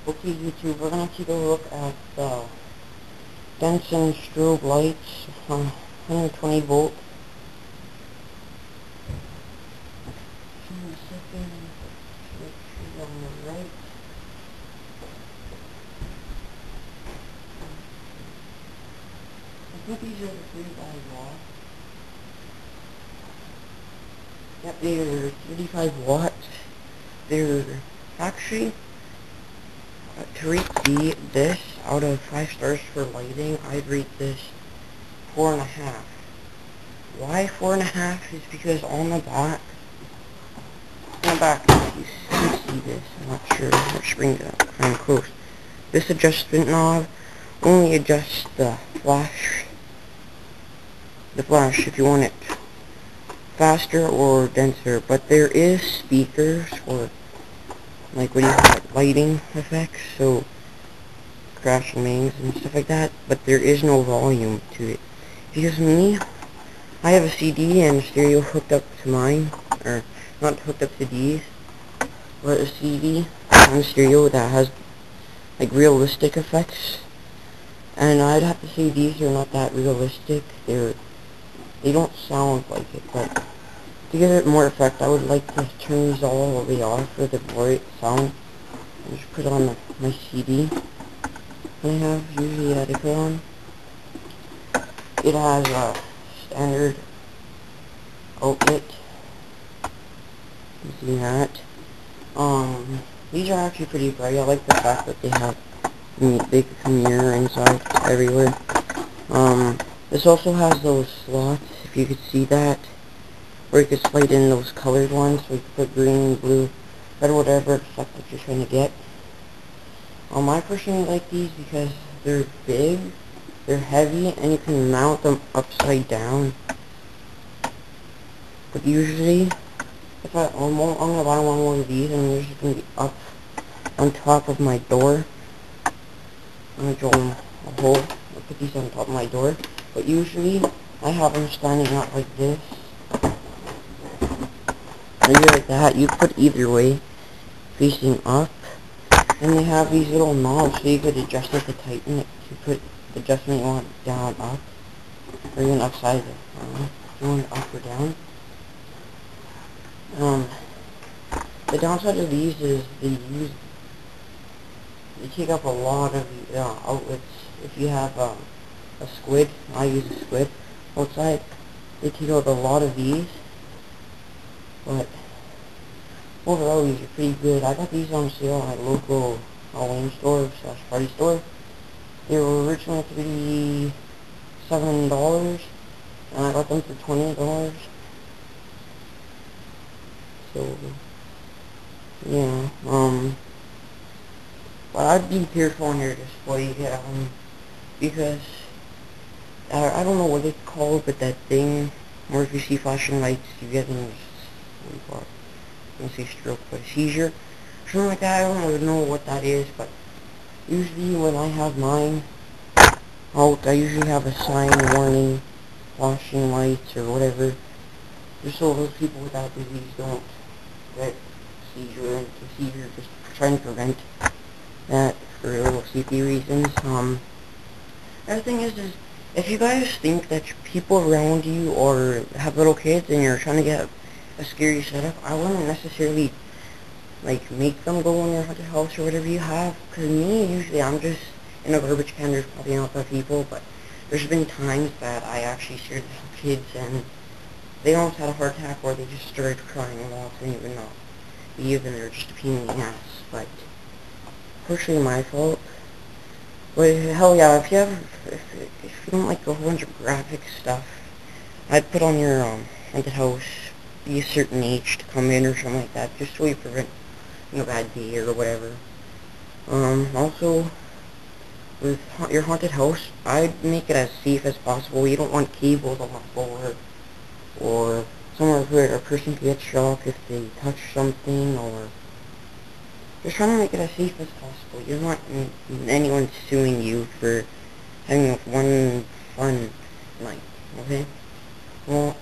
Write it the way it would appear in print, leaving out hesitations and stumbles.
Okay, YouTube, we're going to take a look at the Denson strobe lights from 120 volt. Give me a second, make sure you're on the right. I think these are the 35 watt. Yep, they're 35 watt. They're actually, to rate this out of 5 stars for lighting, I'd rate this 4.5. Why 4.5 is because on the back, if you can see this, I'm not sure, let's bring it up kind of close. This adjustment knob only adjusts the flash if you want it faster or denser, but there is speakers for like what do you call it, lighting effects, so crashing mains and stuff like that, but there is no volume to it. Because me, I have a CD and a stereo hooked up to mine, or not hooked up to these, but a CD and a stereo that has like realistic effects, and I'd have to say these are not that realistic. They don't sound like it, but to give it more effect, I would like to turn these all the way off for the bright sound and just put on my CD. I have usually that I put on. It has a standard outlet. You see that? These are actually pretty bright. I like the fact that they have they can mirror inside everywhere. This also has those slots, if you could see that, where you could slide in those colored ones, so you could put green, blue, red, whatever effect that you're trying to get. I personally like these because they're big, they're heavy, and you can mount them upside down. But usually, if I'm gonna buy one more of these, and they're just gonna be up on top of my door. I'm gonna drill them a hole. I'll put these on top of my door. But usually, I have them standing out like this. Maybe like that. You put either way, facing up. And they have these little knobs, so you could adjust it to tighten it. You put the adjustment you want down, up, or even upside it. If you want it up or down. The downside of these is they take up a lot of outlets. If you have a squid, I use a squid outside, they take out a lot of these, but overall these are pretty good. I got these on sale at my local Halloween store / party store. They were originally $37, and I got them for $20. So yeah, but I'd be careful on your display, because I don't know what it's called, but that thing where if you see flashing lights, you get in, what do you call it? I don't say stroke, but seizure, something like that. I don't really know what that is, but usually when I have mine out, I usually have a sign warning, flashing lights or whatever, just so those people with that disease don't get seizure, just trying to prevent that for little safety reasons. The other thing is if you guys think that people around you or have little kids and you're trying to get a scary setup, I wouldn't necessarily like make them go in your haunted house or whatever you have, because me, usually I'm just in a garbage can. There's probably not that people, but there's been times that I actually scared little kids and they almost had a heart attack, or they just started crying a lot. They didn't even know. Even they're just a pain in the ass, but partially my fault. But hell yeah, if you don't like a whole bunch of graphic stuff, I'd put on your haunted house, be a certain age to come in or something like that, just so you prevent a bad day or whatever. Also, with your haunted house, I'd make it as safe as possible. You don't want cables on the floor, or somewhere where a person could get shocked if they touch something, or just trying to make it as safe as possible. You don't want anyone suing you for having one fun night, okay? Well,